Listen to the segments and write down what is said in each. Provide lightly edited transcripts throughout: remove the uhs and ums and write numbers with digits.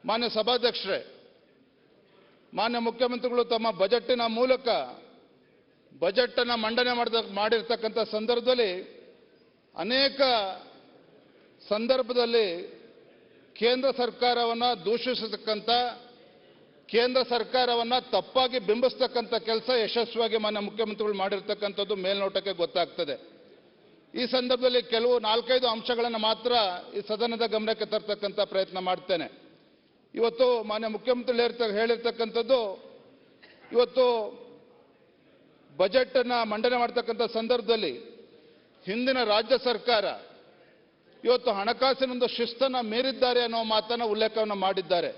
ಮಾನ್ಯ ಸಭಾಧ್ಯಕ್ಷರೇ, ಮಾನ್ಯ ಮುಖ್ಯಮಂತ್ರಿಗಳು ತಮ್ಮ ಬಜೆಟ್ಟಿನ ಮೂಲಕ ಬಜೆಟ್ ಅನ್ನು ಮಂಡನೆ ಮಾಡಿರ್ತಕ್ಕಂಥ ಸಂದರ್ಭದಲ್ಲಿ ಅನೇಕ ಸಂದರ್ಭದಲ್ಲಿ ಕೇಂದ್ರ ಸರ್ಕಾರವನ್ನು ದೂಷಿಸತಕ್ಕಂಥ, ಕೇಂದ್ರ ಸರ್ಕಾರವನ್ನು ತಪ್ಪಾಗಿ ಬಿಂಬಿಸ್ತಕ್ಕಂಥ ಕೆಲಸ ಯಶಸ್ವಿಯಾಗಿ ಮಾನ್ಯ ಮುಖ್ಯಮಂತ್ರಿಗಳು ಮಾಡಿರ್ತಕ್ಕಂಥದ್ದು ಮೇಲ್ನೋಟಕ್ಕೆ ಗೊತ್ತಾಗ್ತದೆ. ಈ ಸಂದರ್ಭದಲ್ಲಿ ಕೆಲವು 4-5 ಅಂಶಗಳನ್ನು ಮಾತ್ರ ಈ ಸದನದ ಗಮನಕ್ಕೆ ತರ್ತಕ್ಕಂಥ ಪ್ರಯತ್ನ ಮಾಡ್ತೇನೆ. ಇವತ್ತು ಮಾನ್ಯ ಮುಖ್ಯಮಂತ್ರಿಗಳು ಹೇಳಿರ್ತಕ್ಕಂಥದ್ದು, ಇವತ್ತು ಬಜೆಟ್ ಅನ್ನು ಮಂಡನೆ ಮಾಡ್ತಕ್ಕಂಥ ಸಂದರ್ಭದಲ್ಲಿ ಹಿಂದಿನ ರಾಜ್ಯ ಸರ್ಕಾರ ಇವತ್ತು ಹಣಕಾಸಿನೊಂದು ಶಿಸ್ತನ್ನು ಮೀರಿದ್ದಾರೆ ಅನ್ನೋ ಮಾತನ್ನು ಉಲ್ಲೇಖವನ್ನು ಮಾಡಿದ್ದಾರೆ.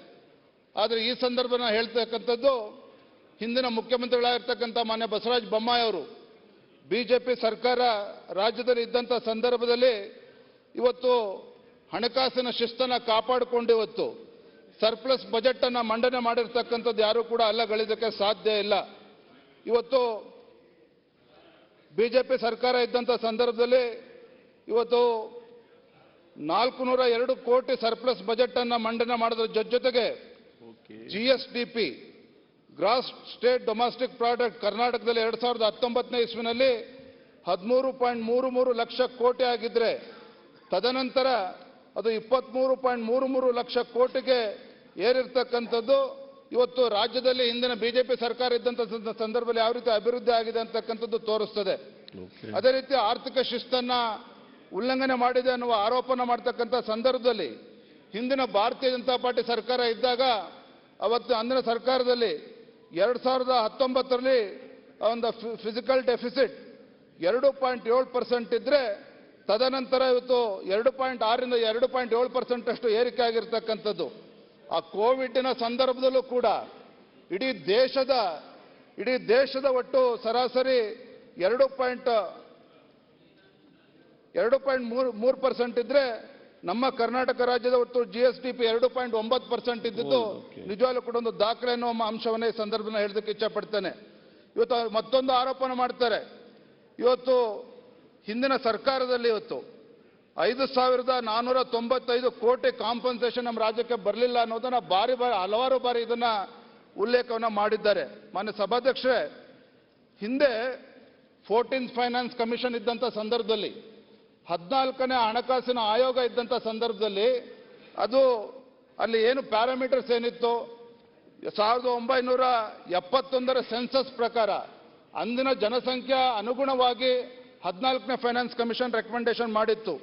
ಆದರೆ ಈ ಸಂದರ್ಭನ ಹೇಳ್ತಕ್ಕಂಥದ್ದು, ಹಿಂದಿನ ಮುಖ್ಯಮಂತ್ರಿಗಳಾಗಿರ್ತಕ್ಕಂಥ ಮಾನ್ಯ ಬಸವರಾಜ ಬೊಮ್ಮಾಯಿ ಅವರು ಬಿಜೆಪಿ ಸರ್ಕಾರ ರಾಜ್ಯದಲ್ಲಿ ಇದ್ದಂಥ ಸಂದರ್ಭದಲ್ಲಿ ಇವತ್ತು ಹಣಕಾಸಿನ ಶಿಸ್ತನ್ನು ಕಾಪಾಡಿಕೊಂಡು ಇವತ್ತು ಸರ್ಪ್ಲಸ್ ಬಜೆಟ್ ಅನ್ನು ಮಂಡನೆ ಮಾಡಿರ್ತಕ್ಕಂಥದ್ದು ಯಾರು ಕೂಡ ಅಲ್ಲಗಳಿದಕ್ಕೆ ಸಾಧ್ಯ ಇಲ್ಲ. ಇವತ್ತು ಬಿಜೆಪಿ ಸರ್ಕಾರ ಇದ್ದಂಥ ಸಂದರ್ಭದಲ್ಲಿ ಇವತ್ತು 402 ಕೋಟಿ ಸರ್ಪ್ಲಸ್ ಬಜೆಟ್ ಅನ್ನು ಮಂಡನೆ ಮಾಡೋದ್ರ ಜೊತೆಗೆ ಜಿಎಸ್ಡಿಪಿ ಗ್ರಾಸ್ ಸ್ಟೇಟ್ ಡೊಮೆಸ್ಟಿಕ್ ಪ್ರಾಡಕ್ಟ್ ಕರ್ನಾಟಕದಲ್ಲಿ 2019ನೇ ಇಸ್ವಿನಲ್ಲಿ 13.33 ಲಕ್ಷ ಕೋಟಿ ಆಗಿದ್ರೆ, ತದನಂತರ ಅದು 23.33 ಲಕ್ಷ ಕೋಟಿಗೆ ಏರಿರ್ತಕ್ಕಂಥದ್ದು. ಇವತ್ತು ರಾಜ್ಯದಲ್ಲಿ ಹಿಂದಿನ ಬಿಜೆಪಿ ಸರ್ಕಾರ ಇದ್ದಂಥ ಸಂದರ್ಭದಲ್ಲಿ ಯಾವ ರೀತಿ ಅಭಿವೃದ್ಧಿ ಆಗಿದೆ ಅಂತಕ್ಕಂಥದ್ದು ತೋರಿಸ್ತದೆ. ಅದೇ ರೀತಿ ಆರ್ಥಿಕ ಶಿಸ್ತನ್ನ ಉಲ್ಲಂಘನೆ ಮಾಡಿದೆ ಅನ್ನುವ ಆರೋಪನ ಮಾಡ್ತಕ್ಕಂಥ ಸಂದರ್ಭದಲ್ಲಿ ಹಿಂದಿನ ಭಾರತೀಯ ಜನತಾ ಪಾರ್ಟಿ ಸರ್ಕಾರ ಇದ್ದಾಗ ಅವತ್ತು ಅಂದಿನ ಸರ್ಕಾರದಲ್ಲಿ 2019ರಲ್ಲಿ ಒಂದು ಫಿಸಿಕಲ್ ಡೆಫಿಸಿಟ್ 2.7% ಇದ್ರೆ, ತದನಂತರ ಇವತ್ತು 2.6ರಿಂದ 2.7% ಅಷ್ಟು ಏರಿಕೆ ಆಗಿರ್ತಕ್ಕಂಥದ್ದು. ಆ ಕೋವಿಡ್ನ ಸಂದರ್ಭದಲ್ಲೂ ಕೂಡ ಇಡೀ ದೇಶದ ಒಟ್ಟು ಸರಾಸರಿ 2.3% ಇದ್ರೆ, ನಮ್ಮ ಕರ್ನಾಟಕ ರಾಜ್ಯದ ಒಟ್ಟು ಜಿಎಸ್ಡಿಪಿ 2.9% ಇದ್ದಿದ್ದು ನಿಜವಾಗ್ಲೂ ಕೂಡ ಒಂದು ದಾಖಲೆ ಅನ್ನೋ ಅಂಶವನ್ನೇ ಈ ಸಂದರ್ಭದಲ್ಲಿ ಹೇಳೋದಕ್ಕೆ ಇಚ್ಛಪಡ್ತೇನೆ. ಇವತ್ತು ಮತ್ತೊಂದು ಆರೋಪನ ಮಾಡ್ತಾರೆ. ಇವತ್ತು ಹಿಂದಿನ ಸರ್ಕಾರದಲ್ಲಿ ಇವತ್ತು 5,495 ಕೋಟಿ ಕಾಂಪನ್ಸೇಷನ್ ನಮ್ಮ ರಾಜ್ಯಕ್ಕೆ ಬರಲಿಲ್ಲ ಅನ್ನೋದನ್ನ ಹಲವಾರು ಬಾರಿ ಇದನ್ನ ಉಲ್ಲೇಖವನ್ನು ಮಾಡಿದ್ದಾರೆ. ಮಾನ್ಯ ಸಭಾಧ್ಯಕ್ಷರೇ, ಹಿಂದೆ 14th ಫೈನಾನ್ಸ್ ಕಮಿಷನ್ ಇದ್ದಂಥ ಸಂದರ್ಭದಲ್ಲಿ 14ನೇ ಹಣಕಾಸಿನ ಆಯೋಗ ಇದ್ದಂಥ ಸಂದರ್ಭದಲ್ಲಿ ಅದು ಅಲ್ಲಿ ಏನು ಪ್ಯಾರಾಮೀಟರ್ಸ್ ಏನಿತ್ತು, 1971ರ ಸೆನ್ಸಸ್ ಪ್ರಕಾರ ಅಂದಿನ ಜನಸಂಖ್ಯಾ ಅನುಗುಣವಾಗಿ 14ನೇ ಫೈನಾನ್ಸ್ ಕಮಿಷನ್ ರೆಕಮೆಂಡೇಶನ್ ಮಾಡಿತ್ತು.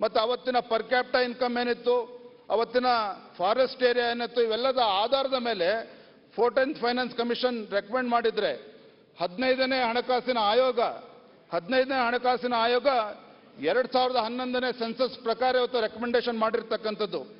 ಮತ್ತು ಅವತ್ತಿನ ಪರ್ ಕ್ಯಾಪಿಟಾ ಇನ್ಕಮ್ ಏನಿತ್ತು, ಅವತ್ತಿನ ಫಾರೆಸ್ಟ್ ಏರಿಯಾ ಏನಿತ್ತು, ಇವೆಲ್ಲದ ಆಧಾರದ ಮೇಲೆ 14th ಫೈನಾನ್ಸ್ ಕಮಿಷನ್ ರೆಕಮೆಂಡ್ ಮಾಡಿದ್ರೆ 15ನೇ ಹಣಕಾಸಿನ ಆಯೋಗ 2011ನೇ ಸೆನ್ಸಸ್ ಪ್ರಕಾರ ಇವತ್ತು ರೆಕಮೆಂಡೇಶನ್ ಮಾಡಿರ್ತಕ್ಕಂಥದ್ದು.